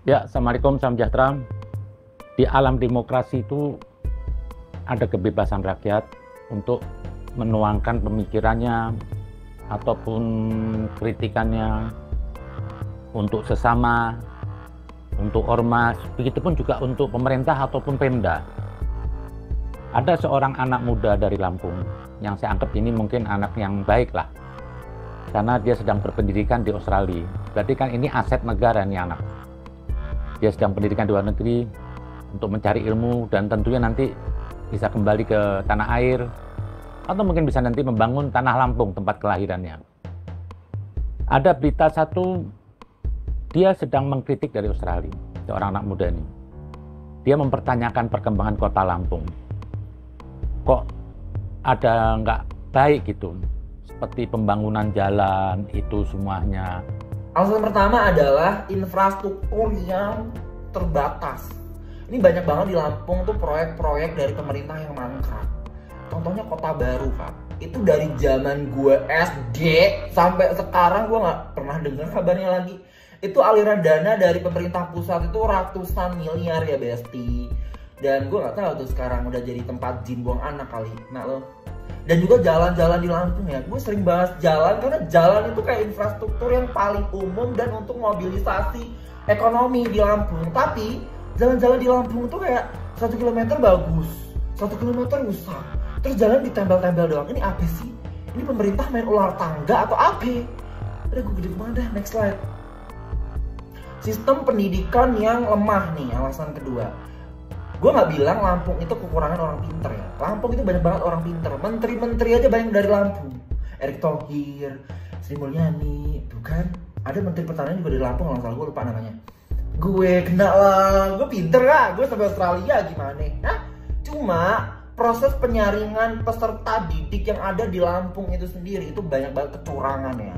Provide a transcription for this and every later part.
Ya, Assalamualaikum, salam sejahtera. Di alam demokrasi itu ada kebebasan rakyat untuk menuangkan pemikirannya ataupun kritikannya untuk sesama, untuk ormas, begitupun juga untuk pemerintah ataupun Pemda. Ada seorang anak muda dari Lampung yang saya anggap ini mungkin anak yang baik lah, karena dia sedang berpendidikan di Australia. Berarti kan ini aset negara nih anak. Dia sedang pendidikan di luar negeri untuk mencari ilmu dan tentunya nanti bisa kembali ke tanah air atau mungkin bisa nanti membangun tanah Lampung tempat kelahirannya. Ada berita satu, dia sedang mengkritik dari Australia, seorang anak muda ini. Dia mempertanyakan perkembangan kota Lampung. Kok ada nggak baik gitu, seperti pembangunan jalan itu semuanya. Alasan pertama adalah infrastruktur yang terbatas. Ini banyak banget di Lampung tuh proyek-proyek dari pemerintah yang mangkrak. Contohnya Kota Baru, Pak. Itu dari zaman gue SD sampai sekarang gue nggak pernah dengar kabarnya lagi. Itu aliran dana dari pemerintah pusat itu ratusan miliar ya, Besti. Dan gue nggak tahu tuh sekarang udah jadi tempat jin buang anak kali. Nah lo. Dan juga jalan-jalan di Lampung ya, gue sering bahas jalan karena jalan itu kayak infrastruktur yang paling umum dan untuk mobilisasi ekonomi di Lampung. Tapi jalan-jalan di Lampung tuh kayak 1 kilometer bagus, 1 kilometer rusak, terus jalan ditempel-tempel doang. Ini apa sih? Ini pemerintah main ular tangga atau apa? Udah gue gede kemana dah, next slide. Sistem pendidikan yang lemah nih, alasan kedua. Gue nggak bilang Lampung itu kekurangan orang pinter ya. Lampung itu banyak banget orang pinter. Menteri-menteri aja banyak dari Lampung. Erick Thohir, Sri Mulyani, tuh kan. Ada menteri pertanian juga dari Lampung, kalau salah gue lupa namanya. Gue kena lah, gue pinter lah. Gue sampai Australia gimana? Hah? Cuma proses penyaringan peserta didik yang ada di Lampung itu sendiri itu banyak banget kecurangan ya.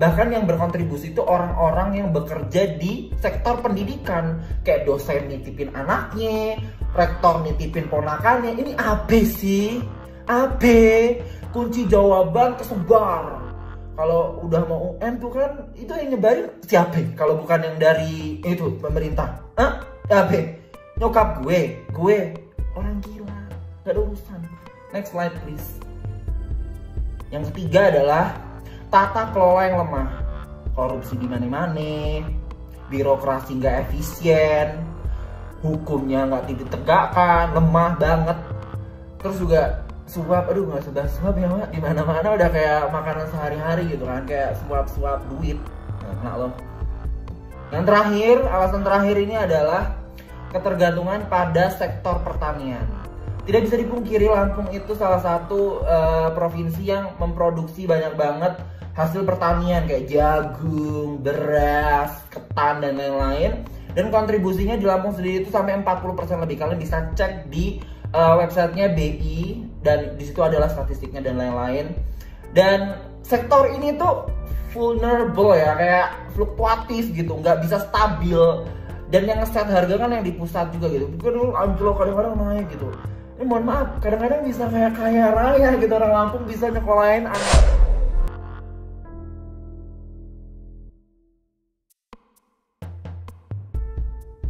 Bahkan yang berkontribusi itu orang-orang yang bekerja di sektor pendidikan. Kayak dosen nitipin anaknya, rektor nitipin ponakannya. Ini apa sih? Apa? Kunci jawaban kesebar. Kalau udah mau UN tuh kan, itu yang nyebarin siapa? Kalau bukan yang dari itu, pemerintah. Hah? Apa? Nyokap gue orang gila. Gak ada urusan. Next slide please. Yang ketiga adalah tata kelola yang lemah, korupsi di mana-mana, birokrasi nggak efisien, hukumnya nggak ditegakkan, lemah banget. Terus juga suap, aduh nggak sebahas suap ya Mak, di mana-mana udah kayak makanan sehari-hari gitu kan, kayak suap-suap duit. Nah loh. Yang terakhir, alasan terakhir ini adalah ketergantungan pada sektor pertanian. Tidak bisa dipungkiri Lampung itu salah satu provinsi yang memproduksi banyak banget hasil pertanian kayak jagung, beras, ketan dan lain-lain. Dan kontribusinya di Lampung sendiri itu sampai 40% lebih. Kalian bisa cek di websitenya BI dan di situ adalah statistiknya dan lain-lain. Dan sektor ini tuh vulnerable ya, kayak fluktuatif gitu, nggak bisa stabil. Dan yang ngeset harga kan yang di pusat juga gitu. Bukan dulu anjlok kadang-kadang naik gitu. Ini mohon maaf, kadang-kadang bisa kayak kaya raya gitu orang Lampung bisa nyekolahin anak.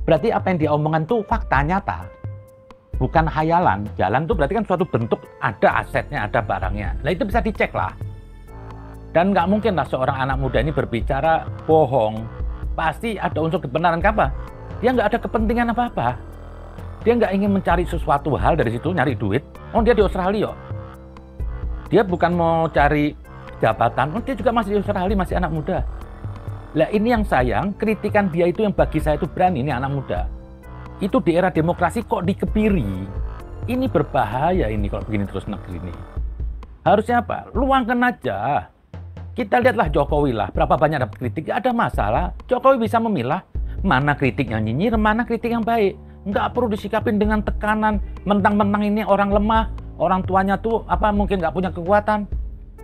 Berarti apa yang dia omongan tuh fakta nyata, bukan hayalan. Jalan tuh berarti kan suatu bentuk, ada asetnya, ada barangnya. Nah itu bisa dicek lah. Dan nggak mungkin lah seorang anak muda ini berbicara bohong. Pasti ada unsur kebenaran apa? Dia nggak ada kepentingan apa-apa. Dia nggak ingin mencari sesuatu hal dari situ, nyari duit. Oh dia di Australia. Dia bukan mau cari jabatan. Oh dia juga masih di Australia, masih anak muda. Lah ini yang sayang, kritikan dia itu yang bagi saya itu berani, ini anak muda. Itu di era demokrasi kok dikebiri. Ini berbahaya ini kalau begini terus negeri ini. Harusnya apa? Luangkan aja. Kita lihatlah Jokowi lah, berapa banyak dapat kritik, gak ada masalah. Jokowi bisa memilah mana kritik yang nyinyir, mana kritik yang baik. Nggak perlu disikapin dengan tekanan, mentang-mentang ini orang lemah, orang tuanya tuh apa mungkin nggak punya kekuatan.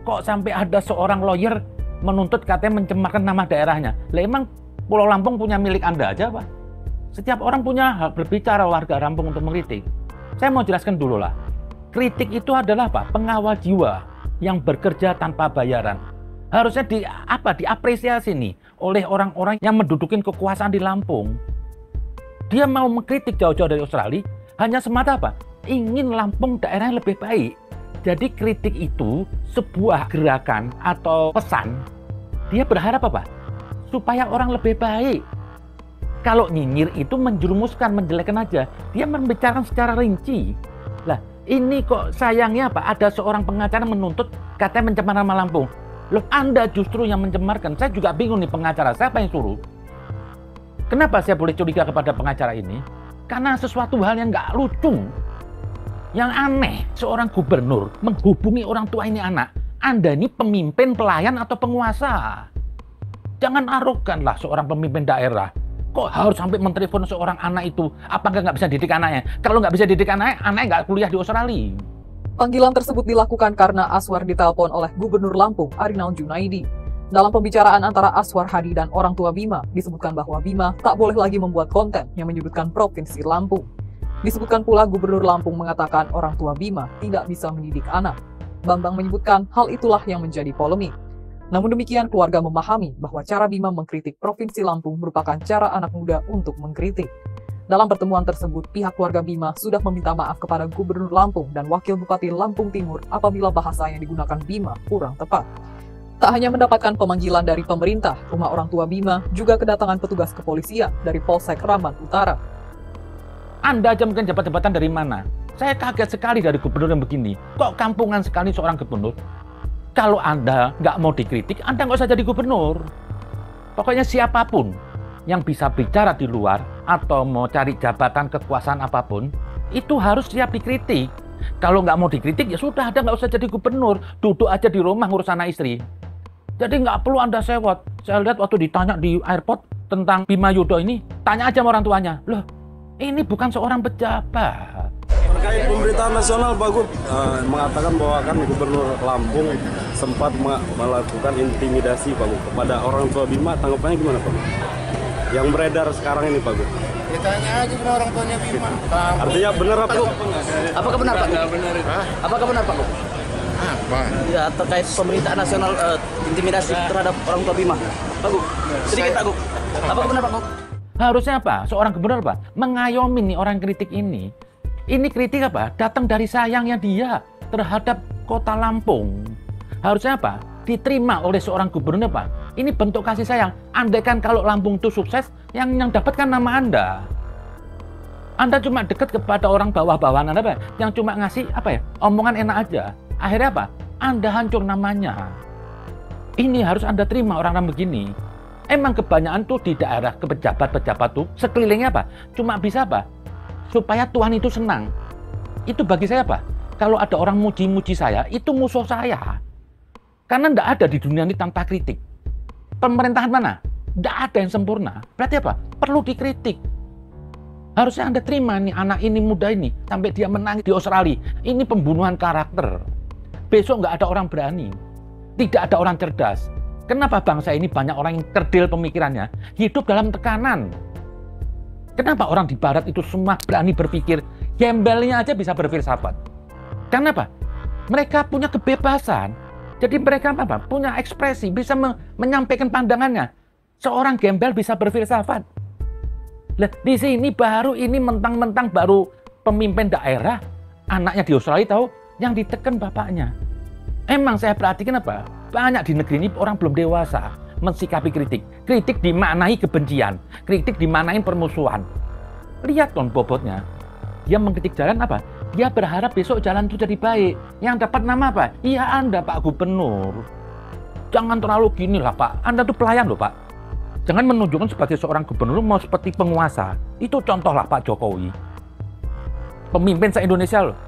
Kok sampai ada seorang lawyer menuntut katanya mencemarkan nama daerahnya. Lah emang Pulau Lampung punya milik Anda aja, Pak? Setiap orang punya hak berbicara warga Lampung untuk mengkritik. Saya mau jelaskan dulu lah. Kritik itu adalah apa? Pengawal jiwa yang bekerja tanpa bayaran. Harusnya diapresiasi nih oleh orang-orang yang mendudukin kekuasaan di Lampung. Dia mau mengkritik jauh-jauh dari Australia hanya semata apa? Ingin Lampung daerah yang lebih baik. Jadi kritik itu sebuah gerakan atau pesan. Dia berharap apa? Supaya orang lebih baik. Kalau nyinyir itu menjerumuskan, menjelekkan aja. Dia membicarakan secara rinci. Lah, ini kok sayangnya apa? Ada seorang pengacara menuntut katanya mencemar nama Lampung. Loh, Anda justru yang mencemarkan. Saya juga bingung nih pengacara. Siapa yang suruh? Kenapa saya boleh curiga kepada pengacara ini? Karena sesuatu hal yang nggak lucu. Yang aneh, seorang gubernur menghubungi orang tua ini anak. Anda ini pemimpin, pelayan, atau penguasa? Jangan arogan lah seorang pemimpin daerah. Kok harus sampai mentelepon seorang anak itu? Apakah nggak bisa didik anaknya? Kalau nggak bisa didik anaknya nggak kuliah di Australia. Panggilan tersebut dilakukan karena Aswar ditelepon oleh Gubernur Lampung, Arinal Junaidi. Dalam pembicaraan antara Aswar Hadi dan orang tua Bima, disebutkan bahwa Bima tak boleh lagi membuat konten yang menyudutkan Provinsi Lampung. Disebutkan pula Gubernur Lampung mengatakan orang tua Bima tidak bisa mendidik anak. Bambang menyebutkan hal itulah yang menjadi polemik. Namun demikian, keluarga memahami bahwa cara Bima mengkritik Provinsi Lampung merupakan cara anak muda untuk mengkritik. Dalam pertemuan tersebut, pihak keluarga Bima sudah meminta maaf kepada Gubernur Lampung dan Wakil Bupati Lampung Timur apabila bahasa yang digunakan Bima kurang tepat. Tak hanya mendapatkan pemanggilan dari pemerintah, rumah orang tua Bima juga kedatangan petugas kepolisian dari Polsek Raman Utara. Anda aja mungkin jabatan dari mana? Saya kaget sekali dari gubernur yang begini. Kok kampungan sekali seorang gubernur? Kalau Anda nggak mau dikritik, Anda nggak usah jadi gubernur. Pokoknya siapapun yang bisa bicara di luar atau mau cari jabatan kekuasaan apapun, itu harus siap dikritik. Kalau nggak mau dikritik, ya sudah, Anda nggak usah jadi gubernur. Duduk aja di rumah ngurus anak istri. Jadi nggak perlu Anda sewot. Saya lihat waktu ditanya di airport tentang Bima Yudho ini, tanya aja sama orang tuanya. Loh, ini bukan seorang pejabat. Terkait pemberitaan nasional, Pak Gub mengatakan bahwa kan Gubernur Lampung sempat melakukan intimidasi, Pak Gub, kepada orang tua Bima. Tanggapannya gimana, Pak Gub? Yang beredar sekarang ini, Pak Gub. Ya tanya aja sama orang tuanya Bima. Artinya benar apa? Apakah benar, Pak? Apakah benar, Pak? Apa? Ya, terkait pemberitaan nasional intimidasi terhadap orang tua Bima. Pak Gub, sedikit Pak Gub. Apakah benar, Pak Gub? Harusnya apa? Seorang gubernur apa? Mengayomi nih orang kritik ini. Ini kritik apa? Datang dari sayangnya dia terhadap kota Lampung. Harusnya apa? Diterima oleh seorang gubernur apa? Ini bentuk kasih sayang. Andaikan kalau Lampung itu sukses, yang dapatkan nama Anda. Anda cuma dekat kepada orang bawah-bawahan Anda, apa? Yang cuma ngasih apa ya? Omongan enak aja. Akhirnya apa? Anda hancur namanya. Ini harus Anda terima orang-orang begini. Emang kebanyakan tuh di daerah pejabat-pejabat tuh sekelilingnya apa? Cuma bisa apa? Supaya Tuhan itu senang. Itu bagi saya apa? Kalau ada orang muji-muji saya, itu musuh saya. Karena tidak ada di dunia ini tanpa kritik. Pemerintahan mana? Tidak ada yang sempurna. Berarti apa? Perlu dikritik. Harusnya Anda terima nih anak ini, muda ini, sampai dia menangis di Australia. Ini pembunuhan karakter. Besok nggak ada orang berani. Tidak ada orang cerdas. Kenapa bangsa ini banyak orang yang kerdil pemikirannya? Hidup dalam tekanan. Kenapa orang di barat itu semua berani berpikir, gembelnya aja bisa berfilsafat? Kenapa? Mereka punya kebebasan. Jadi mereka apa? Punya ekspresi, bisa menyampaikan pandangannya. Seorang gembel bisa berfilsafat. Nah, di sini baru ini mentang-mentang baru pemimpin daerah, anaknya di Australia tahu yang ditekan bapaknya. Emang saya perhatikan apa? Banyak di negeri ini orang belum dewasa mensikapi kritik. Kritik dimaknai kebencian, kritik dimaknai permusuhan. Lihat ton bobotnya. Dia mengkritik jalan apa? Dia berharap besok jalan itu jadi baik. Yang dapat nama apa? Iya Anda Pak Gubernur. Jangan terlalu gini lah Pak. Anda tuh pelayan loh Pak. Jangan menunjukkan sebagai seorang gubernur mau seperti penguasa. Itu contoh lah Pak Jokowi. Pemimpin se-Indonesia loh.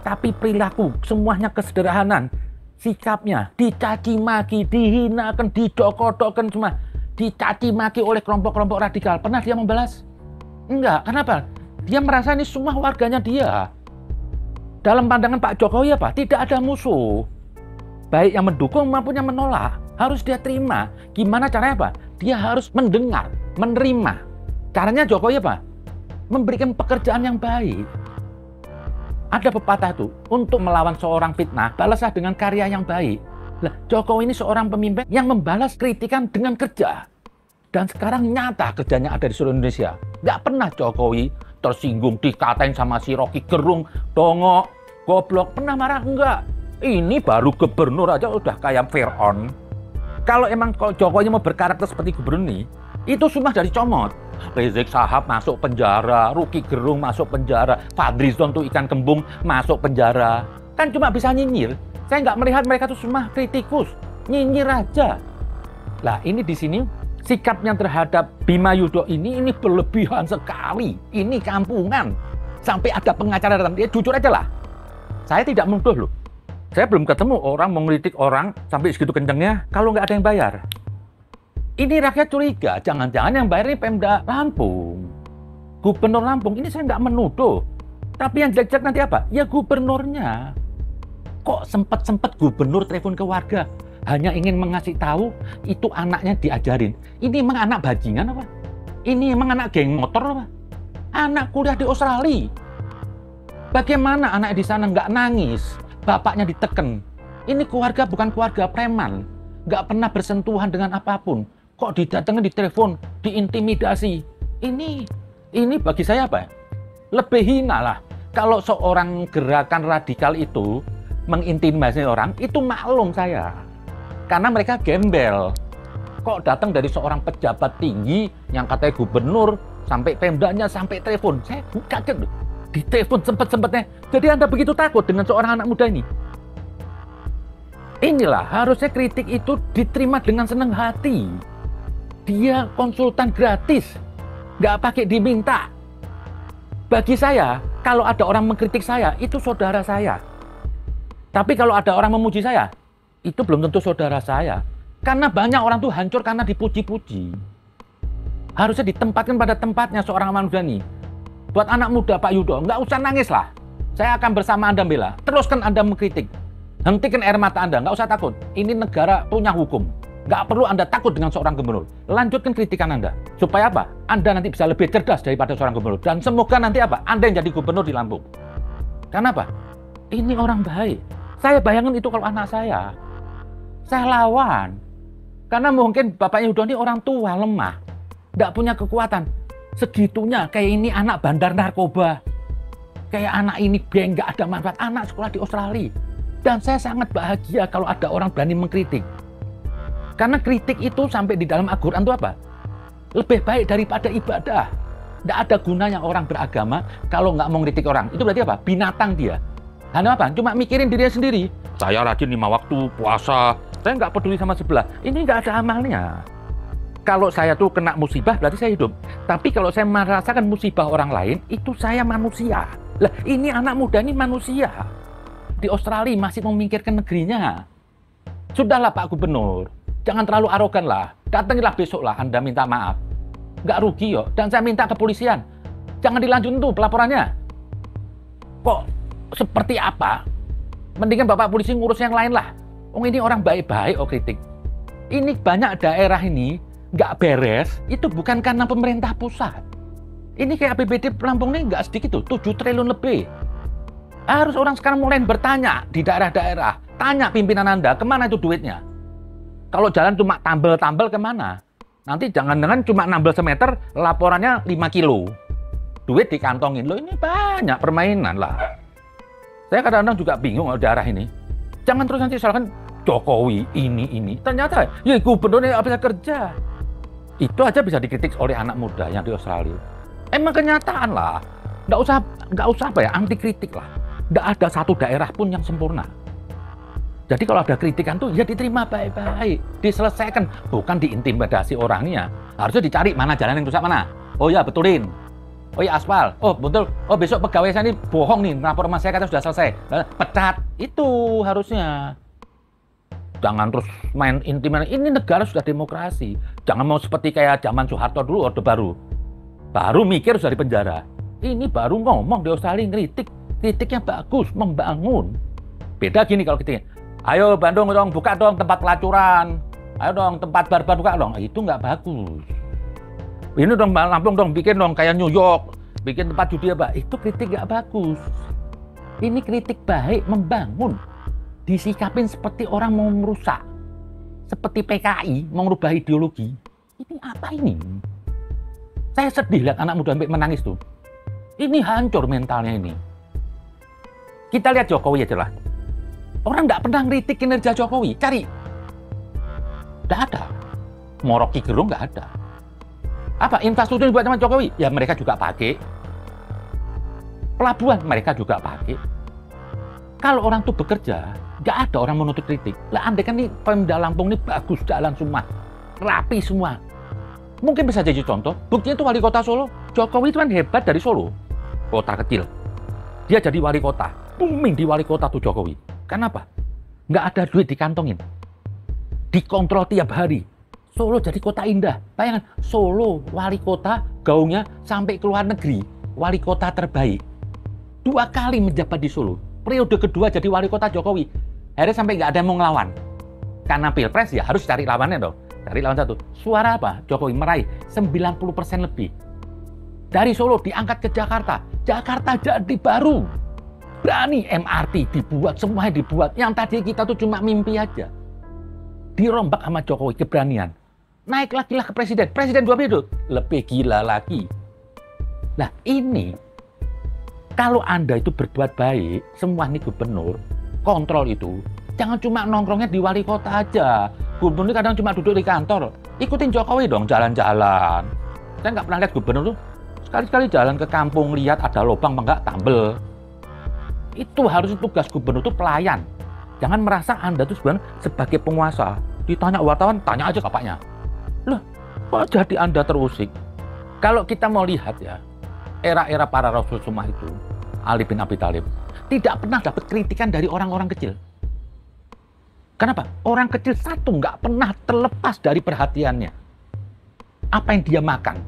Tapi perilaku semuanya kesederhanaan. Sikapnya dicaci maki, dihinakan, didokok-dokkan semua. Dicaci maki oleh kelompok-kelompok radikal. Pernah dia membalas? Enggak. Kenapa? Dia merasa ini semua warganya dia. Dalam pandangan Pak Jokowi apa? Tidak ada musuh. Baik yang mendukung maupun yang menolak. Harus dia terima. Gimana caranya apa? Dia harus mendengar, menerima. Caranya Jokowi apa? Memberikan pekerjaan yang baik. Ada pepatah tuh, untuk melawan seorang fitnah, balaslah dengan karya yang baik. Lah, Jokowi ini seorang pemimpin yang membalas kritikan dengan kerja. Dan sekarang nyata kerjanya ada di seluruh Indonesia. Nggak pernah Jokowi tersinggung, dikatain sama si Rocky Gerung, dongok, goblok. Pernah marah? Enggak. Ini baru gubernur aja udah kayak Fir'aun. Kalau emang Jokowi mau berkarakter seperti gubernur ini, itu semua dari comot. Rizik Syihab masuk penjara, Rocky Gerung masuk penjara, Fadlizon tuh ikan kembung masuk penjara. Kan cuma bisa nyinyir. Saya nggak melihat mereka tuh semua kritikus, nyinyir aja. Lah ini di sini sikapnya terhadap Bima Yudho ini berlebihan sekali. Ini kampungan. Sampai ada pengacara datang, dia jujur aja lah. Saya tidak menuduh loh. Saya belum ketemu orang mengkritik orang sampai segitu kencengnya kalau nggak ada yang bayar. Ini rakyat curiga, jangan-jangan yang bayar ini Pemda Lampung. Gubernur Lampung, ini saya nggak menuduh. Tapi yang jelek-jelek nanti apa? Ya gubernurnya. Kok sempat gubernur telepon ke warga hanya ingin mengasih tahu itu anaknya diajarin. Ini emang anak bajingan apa? Ini emang anak geng motor apa? Anak kuliah di Australia. Bagaimana anak di sana nggak nangis? Bapaknya diteken. Ini keluarga bukan keluarga preman. Nggak pernah bersentuhan dengan apapun. Kok didatengin, ditelepon, diintimidasi. Ini bagi saya apa? Lebih hina lah. Kalau seorang gerakan radikal itu mengintimidasi orang, itu maklum saya. Karena mereka gembel. Kok datang dari seorang pejabat tinggi yang katanya gubernur, sampai Pemdanya, sampai telepon. Saya kaget loh. Ditelepon sempet-sempetnya. Jadi Anda begitu takut dengan seorang anak muda ini? Inilah, harusnya kritik itu diterima dengan senang hati. Dia konsultan gratis. Nggak pakai diminta. Bagi saya, kalau ada orang mengkritik saya, itu saudara saya. Tapi kalau ada orang memuji saya, itu belum tentu saudara saya. Karena banyak orang tuh hancur karena dipuji-puji. Harusnya ditempatkan pada tempatnya seorang manusia ini. Buat anak muda Pak Yudho, nggak usah nangis lah. Saya akan bersama Anda bela. Teruskan Anda mengkritik. Hentikan air mata Anda, nggak usah takut. Ini negara punya hukum. Nggak perlu Anda takut dengan seorang gubernur. Lanjutkan kritikan Anda. Supaya apa? Anda nanti bisa lebih cerdas daripada seorang gubernur. Dan semoga nanti apa? Anda yang jadi gubernur di Lampung. Karena apa? Ini orang baik. Saya bayangin itu kalau anak saya lawan. Karena mungkin bapaknya Yudho ini orang tua, lemah. Nggak punya kekuatan. Segitunya, kayak ini anak bandar narkoba. Kayak anak ini nggak ada manfaat. Anak sekolah di Australia. Dan saya sangat bahagia kalau ada orang berani mengkritik. Karena kritik itu sampai di dalam Al-Quran itu apa? Lebih baik daripada ibadah. Nggak ada gunanya orang beragama kalau nggak mau ngeritik orang. Itu berarti apa? Binatang dia. Hanya apa? Cuma mikirin dirinya sendiri. Saya rajin 5 waktu puasa. Saya nggak peduli sama sebelah. Ini nggak ada amalnya. Kalau saya tuh kena musibah, berarti saya hidup. Tapi kalau saya merasakan musibah orang lain, itu saya manusia. Lah, ini anak muda ini manusia. Di Australia masih memikirkan negerinya. Sudahlah Pak Gubernur. Jangan terlalu arogan lah. Datangilah besok lah Anda minta maaf. Nggak rugi yuk. Dan saya minta kepolisian. Jangan dilanjutin tuh pelaporannya. Kok seperti apa? Mendingan Bapak polisi ngurus yang lain lah. Oh ini orang baik-baik kritik. Ini banyak daerah ini nggak beres. Itu bukan karena pemerintah pusat. Ini kayak APBD Lampung ini nggak sedikit tuh. 7 triliun lebih. Harus orang sekarang mulai bertanya di daerah-daerah. Tanya pimpinan Anda, kemana itu duitnya? Kalau jalan cuma tambel-tambel kemana? Nanti jangan-jangan cuma nambel semeter, laporannya 5 kilo. Duit dikantongin. Loh ini banyak permainan lah. Saya kadang-kadang juga bingung daerah ini. Jangan terus nanti salahkan Jokowi, ini. Ternyata ya gubernurnya nggak bisa kerja. Itu aja bisa dikritik oleh anak muda yang di Australia. Emang kenyataan lah. Nggak usah apa ya, anti kritik lah. Nggak ada satu daerah pun yang sempurna. Jadi kalau ada kritikan tuh ya diterima baik-baik, diselesaikan, bukan diintimidasi orangnya. Harusnya dicari mana jalan yang rusak mana. Oh ya betulin. Oh ya aspal. Oh betul. Oh besok pegawai saya ini bohong nih, lapor sama saya kata sudah selesai. Pecat. Itu harusnya. Jangan terus main intimidasi. Ini negara sudah demokrasi. Jangan mau seperti kayak zaman Soeharto dulu, Orde Baru. Baru mikir sudah di penjara. Ini baru ngomong di Australia ngeritik. Kritiknya bagus, membangun. Beda gini kalau kita, ayo Bandung dong, buka dong tempat pelacuran. Ayo dong tempat barbar buka dong. Itu nggak bagus. Ini dong Lampung dong, bikin dong kayak New York. Bikin tempat judi apa. Itu kritik nggak bagus. Ini kritik baik, membangun. disikapin seperti orang mau merusak. Seperti PKI mau merubah ideologi. Ini apa ini? Saya sedih lihat anak muda sampai menangis tuh. Ini hancur mentalnya ini. Kita lihat Jokowi aja lah. Orang nggak pernah ngeritik kinerja Jokowi. Cari. Nggak ada. Mau Rocky Gerung nggak ada. Apa infrastruktur yang dibuat sama Jokowi? Ya mereka juga pakai. Pelabuhan mereka juga pakai. Kalau orang tuh bekerja, nggak ada orang menuntut kritik. Lah andai kan nih Pemda Lampung ini bagus, jalan semua, rapi semua. Mungkin bisa jadi contoh. Buktinya itu wali kota Solo. Jokowi itu kan hebat dari Solo, kota kecil. Dia jadi wali kota, booming di wali kota tuh Jokowi. Kenapa? Nggak ada duit dikantongin. Dikontrol tiap hari. Solo jadi kota indah. Bayangkan, Solo wali kota, gaungnya sampai ke luar negeri. Wali kota terbaik. 2 kali menjabat di Solo. Periode kedua jadi wali kota Jokowi. Akhirnya sampai nggak ada yang mau ngelawan. Karena pilpres ya harus cari lawannya dong. Cari lawan satu. Suara apa? Jokowi meraih 90% lebih. Dari Solo diangkat ke Jakarta. Jakarta jadi baru. Berani MRT dibuat, semuanya dibuat. Yang tadi kita tuh cuma mimpi aja. Dirombak sama Jokowi, keberanian. Naik lagi lah ke presiden. Presiden 2 periode. Lebih gila lagi. Nah ini. Kalau Anda itu berbuat baik, semua ini gubernur, kontrol itu, jangan cuma nongkrongnya di wali kota aja. Gubernur kadang cuma duduk di kantor. Ikutin Jokowi dong, jalan-jalan. Saya nggak pernah lihat gubernur tuh, sekali-sekali jalan ke kampung, lihat ada lubang enggak, tambel. Itu harus tugas gubernur itu pelayan. Jangan merasa Anda tuh sebenarnya sebagai penguasa. Ditanya wartawan, tanya aja kapaknya. Loh, kok jadi Anda terusik? Kalau kita mau lihat ya, era-era para rasul semua itu, Ali bin Abi Thalib, tidak pernah dapat kritikan dari orang-orang kecil. Kenapa? Orang kecil satu nggak pernah terlepas dari perhatiannya. Apa yang dia makan?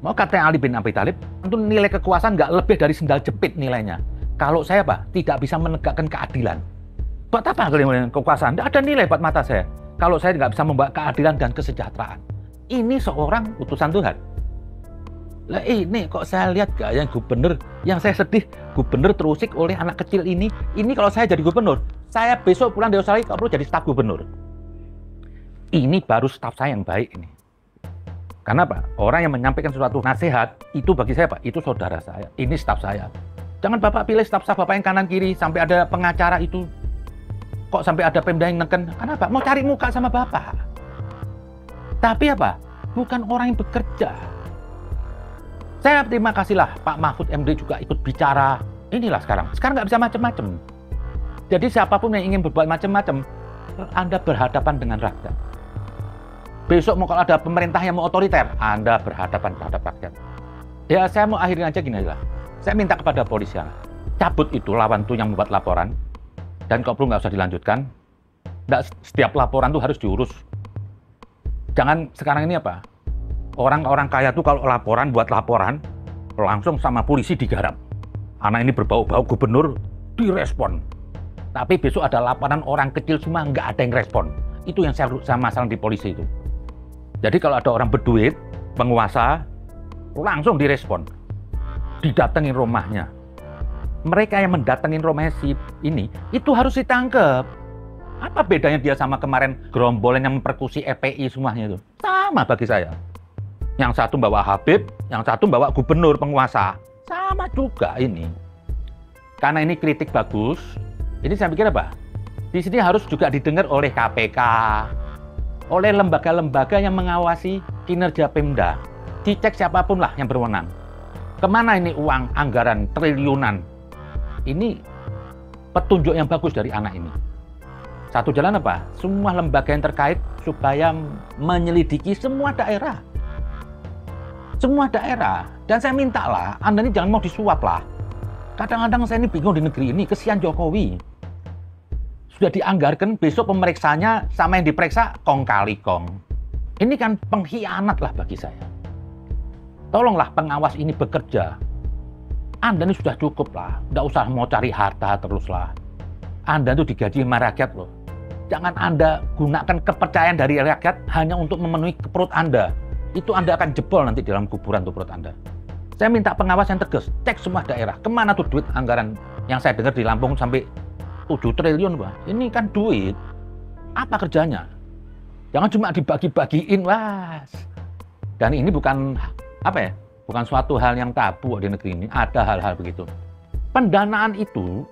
Mau kata Ali bin Abi Thalib, itu nilai kekuasaan nggak lebih dari sendal jepit nilainya. Kalau saya tidak bisa menegakkan keadilan. Buat apa kekuasaan? Tidak ada nilai buat mata saya. Kalau saya nggak bisa membawa keadilan dan kesejahteraan. Ini seorang utusan Tuhan. Lah ini kok saya lihat gaya gubernur, yang saya sedih, gubernur terusik oleh anak kecil ini. Ini kalau saya jadi gubernur, saya besok pulang dari Australia kalau perlu jadi staf gubernur. Ini baru staf saya yang baik ini. Karena apa? Orang yang menyampaikan sesuatu nasihat, itu bagi saya Pak, itu saudara saya. Ini staf saya. Jangan Bapak pilih staf-staf Bapak yang kanan kiri, sampai ada pengacara itu. Kok sampai ada Pemda yang neken? Kenapa? Mau cari muka sama Bapak. Tapi apa? Bukan orang yang bekerja. Saya terima kasihlah Pak Mahfud MD juga ikut bicara. Inilah sekarang nggak bisa macam-macam. Jadi siapapun yang ingin berbuat macam-macam, Anda berhadapan dengan rakyat. Besok mau kalau ada pemerintah yang mau otoriter, Anda berhadapan terhadap rakyat. Ya saya mau akhirin aja gini lah. Saya minta kepada polisi, cabut itu lawan tuh yang membuat laporan. Dan kalau perlu nggak usah dilanjutkan. Nggak setiap laporan tuh harus diurus. Jangan sekarang ini apa? Orang-orang kaya tuh kalau laporan, buat laporan, langsung sama polisi digarap. Anak ini berbau-bau gubernur, direspon. Tapi besok ada laporan orang kecil semua, nggak ada yang respon. Itu yang saya masalah di polisi itu. Jadi kalau ada orang berduit, penguasa, langsung direspon. Didatengin rumahnya. Mereka yang mendatengin rumahnya si ini, itu harus ditangkap. Apa bedanya dia sama kemarin gerombolan yang memperkusi FPI semuanya itu? Sama bagi saya. Yang satu bawa Habib, yang satu bawa gubernur penguasa. Sama juga ini. Karena ini kritik bagus, ini saya pikir apa? Di sini harus juga didengar oleh KPK, oleh lembaga-lembaga yang mengawasi kinerja Pemda. Dicek siapapun lah yang berwenang. Kemana ini uang anggaran triliunan? Ini petunjuk yang bagus dari anak ini. Satu jalan apa? Semua lembaga yang terkait supaya menyelidiki semua daerah. Semua daerah. Dan saya minta lah, Anda ini jangan mau disuap lah. Kadang-kadang saya ini bingung di negeri ini, kesian Jokowi. Sudah dianggarkan besok pemeriksanya sama yang diperiksa kong kali kong. Ini kan pengkhianat lah bagi saya. Tolonglah pengawas ini bekerja. Anda ini sudah cukup lah. Nggak usah mau cari harta terus lah. Anda itu digaji sama rakyat loh. Jangan Anda gunakan kepercayaan dari rakyat hanya untuk memenuhi perut Anda. Itu Anda akan jebol nanti di dalam kuburan tuh perut Anda. Saya minta pengawas yang tegas, cek semua daerah. Kemana tuh duit anggaran yang saya dengar di Lampung sampai 7 triliun, Pak. Ini kan duit. Apa kerjanya? Jangan cuma dibagi-bagiin, Was. Dan ini bukan apa ya? Bukan suatu hal yang tabu di negeri ini. Ada hal-hal begitu. Pendanaan itu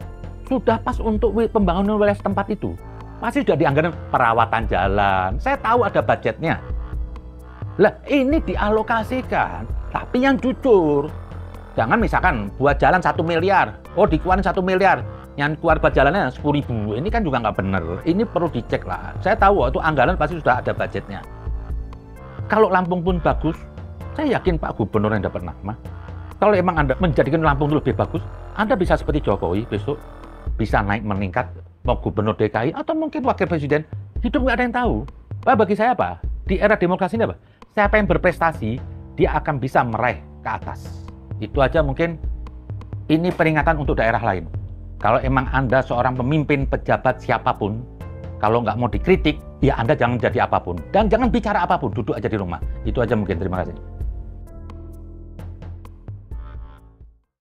sudah pas untuk pembangunan wilayah setempat itu. Pasti sudah dianggarkan perawatan jalan. Saya tahu ada budgetnya. Lah, ini dialokasikan, tapi yang jujur. Jangan misalkan buat jalan 1 miliar. Oh, dikeluarin 1 miliar. Yang keluar buat jalannya 10.000. Ini kan juga nggak benar. Ini perlu dicek lah. Saya tahu itu anggaran pasti sudah ada budgetnya. Kalau Lampung pun bagus, saya yakin Pak Gubernur yang dapat nama. Kalau emang Anda menjadikan Lampung itu lebih bagus, Anda bisa seperti Jokowi besok. Bisa naik meningkat, mau Gubernur DKI atau mungkin Wakil Presiden. Hidup nggak ada yang tahu. Pak, bagi saya apa? Di era demokrasi ini apa? Siapa yang berprestasi, dia akan bisa meraih ke atas. Itu aja mungkin ini peringatan untuk daerah lain. Kalau emang Anda seorang pemimpin, pejabat, siapapun, kalau nggak mau dikritik, ya Anda jangan jadi apapun. Dan jangan bicara apapun, duduk aja di rumah. Itu aja mungkin, terima kasih.